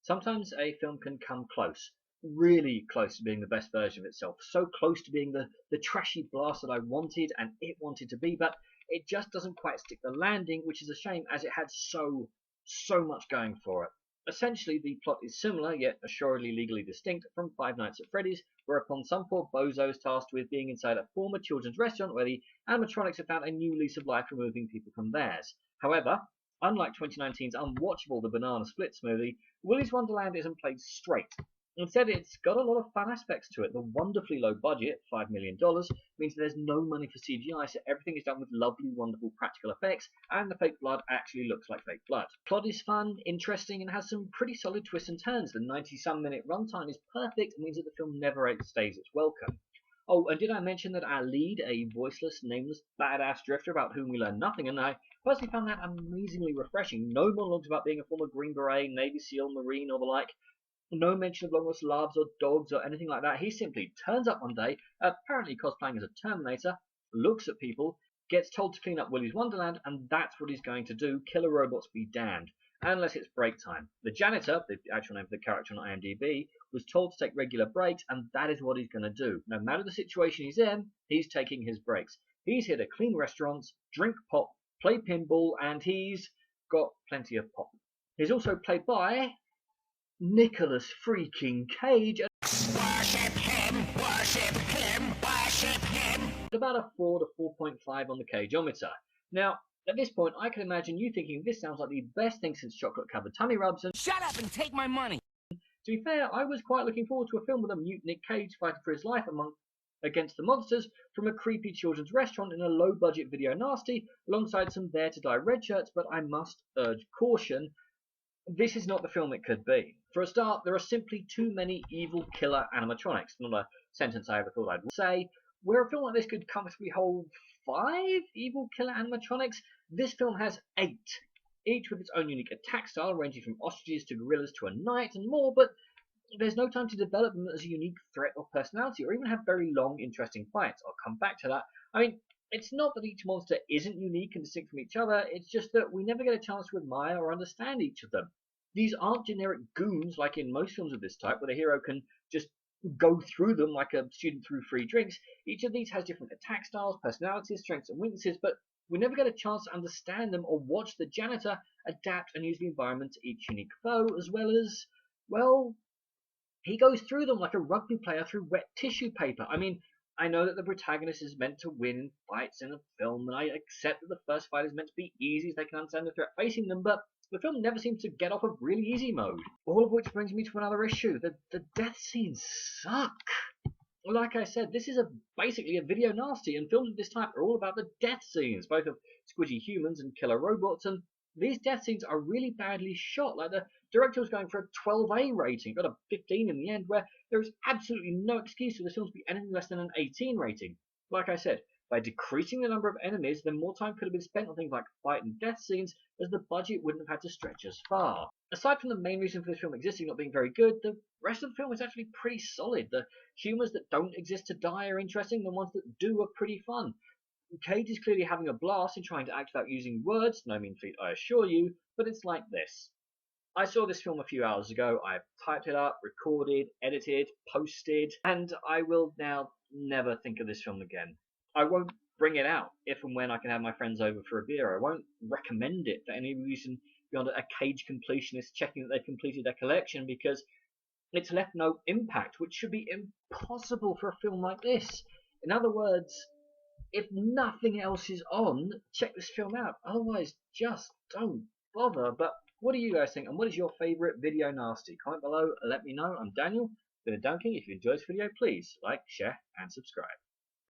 Sometimes a film can come close, really close to being the best version of itself, so close to being the trashy blast that I wanted and it wanted to be, but it just doesn't quite stick the landing, which is a shame as it had so much going for it. Essentially, the plot is similar, yet assuredly legally distinct, from Five Nights at Freddy's, whereupon some poor bozo is tasked with being inside a former children's restaurant where the animatronics have found a new lease of life, removing people from theirs. However, unlike 2019's unwatchable The Banana Split movie, Willy's Wonderland isn't played straight. Instead, it's got a lot of fun aspects to it. The wonderfully low budget, $5 million, means there's no money for CGI, so everything is done with lovely, wonderful practical effects, and the fake blood actually looks like fake blood. Plot is fun, interesting, and has some pretty solid twists and turns. The 90-some minute runtime is perfect, and means that the film never outstays its welcome. Oh, and did I mention that our lead, a voiceless, nameless, badass drifter about whom we learn nothing, and I personally found that amazingly refreshing. No monologues about being a former Green Beret, Navy SEAL, Marine, or the like. No mention of long-lost loves or dogs or anything like that. He simply turns up one day, apparently cosplaying as a Terminator, looks at people, gets told to clean up Willy's Wonderland, and that's what he's going to do. Killer robots be damned. Unless it's break time. The janitor, the actual name of the character on IMDb, was told to take regular breaks, and that is what he's going to do. No matter the situation he's in, he's taking his breaks. He's here to clean restaurants, drink pop, play pinball, and he's got plenty of pop. He's also played by Nicolas freaking Cage. Worship him, worship him, worship him. About a 4 to 4.5 on the Cageometer. Now, at this point, I can imagine you thinking this sounds like the best thing since chocolate-covered tummy rubs, and Shut up and take my money. to be fair, I was quite looking forward to a film with a mute Nick Cage fighting for his life against the monsters from a creepy children's restaurant in a low-budget video nasty, alongside some There to Die red shirts, but I must urge caution. This is not the film it could be. For a start, there are simply too many evil killer animatronics, not a sentence I ever thought I'd say. Where a film like this could comfortably hold 5 evil killer animatronics, this film has 8, each with its own unique attack style, ranging from ostriches to gorillas to a knight and more, but there's no time to develop them as a unique threat or personality, or even have very long, interesting fights. I'll come back to that. I mean, it's not that each monster isn't unique and distinct from each other, it's just that we never get a chance to admire or understand each of them. These aren't generic goons like in most films of this type, where the hero can just go through them like a student through free drinks. Each of these has different attack styles, personalities, strengths, and weaknesses, but we never get a chance to understand them or watch the janitor adapt and use the environment to each unique foe, as well as, well, he goes through them like a rugby player through wet tissue paper. I mean, I know that the protagonist is meant to win fights in a film, and I accept that the first fight is meant to be easy so they can understand the threat facing them, but the film never seems to get off of really easy mode. All of which brings me to another issue. The death scenes suck. Like I said, this is basically a video nasty, and films of this type are all about the death scenes, both of squidgy humans and killer robots, and these death scenes are really badly shot. Like, the director was going for a 12A rating, got a 15 in the end, where there is absolutely no excuse for this film to be anything less than an 18 rating. Like I said, by decreasing the number of enemies, then more time could have been spent on things like fight and death scenes, as the budget wouldn't have had to stretch as far. Aside from the main reason for this film existing not being very good, the rest of the film is actually pretty solid. The humours that don't exist to die are interesting, the ones that do are pretty fun. Cage is clearly having a blast in trying to act without using words, no mean feat I assure you, but it's like this. I saw this film a few hours ago, I've typed it up, recorded, edited, posted, and I will now never think of this film again. I won't bring it out if and when I can have my friends over for a beer. I won't recommend it for any reason beyond a Cage completionist checking that they've completed their collection, because it's left no impact, which should be impossible for a film like this. In other words, if nothing else is on, check this film out. Otherwise, just don't bother. But what do you guys think, and what is your favourite video nasty? Comment below, let me know. I'm Daniel, been a Dunking. If you enjoyed this video, please like, share, and subscribe.